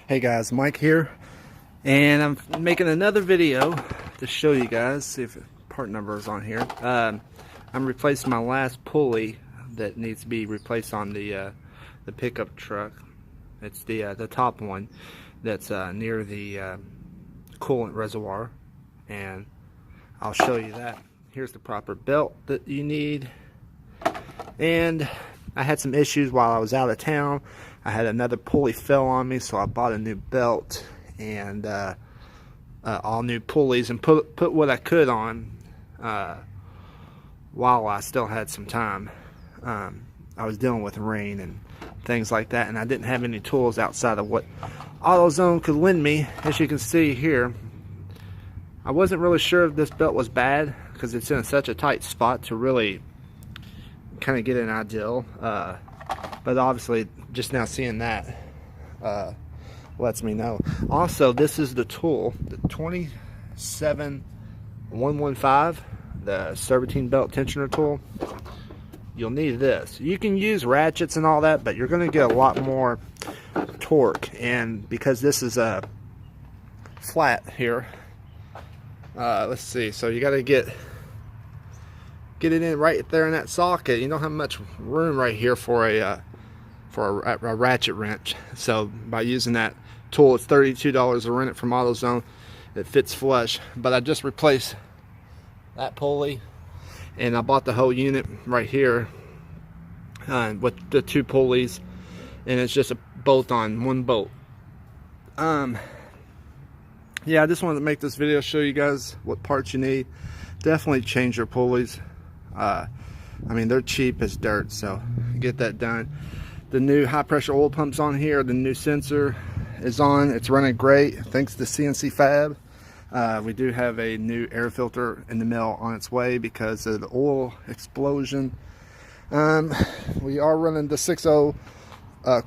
Hey guys, Mike here, and I'm making another video to show you guys, see if part number is on here. I'm replacing my last pulley that needs to be replaced on the pickup truck. It's the top one that's near the coolant reservoir, and I'll show you that. Here's the proper belt that you need. And I had some issues while I was out of town. I had another pulley fell on me, so I bought a new belt and all new pulleys and put what I could on while I still had some time. I was dealing with rain and things like that, and I didn't have any tools outside of what AutoZone could lend me. As you can see here, I wasn't really sure if this belt was bad because it's in such a tight spot to really kind of get an idea, but obviously just now seeing that lets me know. Also, this is the tool, the 27115, the serpentine belt tensioner tool. You'll need this. You can use ratchets and all that, but you're going to get a lot more torque, and because this is a flat here, let's see, so you got to get it in right there in that socket. You don't have much room right here for a ratchet wrench. So by using that tool, it's $32 to rent it from AutoZone. It fits flush. But I just replaced that pulley, and I bought the whole unit right here with the two pulleys, and it's just a bolt on one bolt. Yeah, I just wanted to make this video, show you guys what parts you need. Definitely change your pulleys. I mean, they're cheap as dirt, so get that done. The new high pressure oil pumps on here, the new sensor is on. It's running great thanks to CNC Fab. We do have a new air filter in the mail on its way because of the oil explosion. We are running the 6.0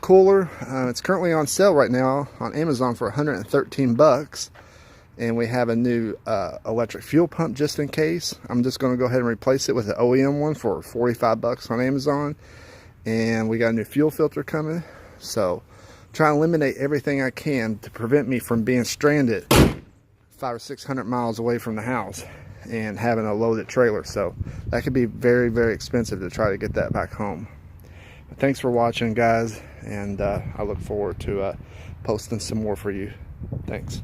cooler. It's currently on sale right now on Amazon for 113 bucks. And we have a new electric fuel pump just in case. I'm just going to go ahead and replace it with an OEM one for 45 bucks on Amazon. And we got a new fuel filter coming. So try to eliminate everything I can to prevent me from being stranded 500 or 600 miles away from the house and having a loaded trailer. So that could be very, very expensive to try to get that back home. But thanks for watching, guys. And I look forward to posting some more for you. Thanks.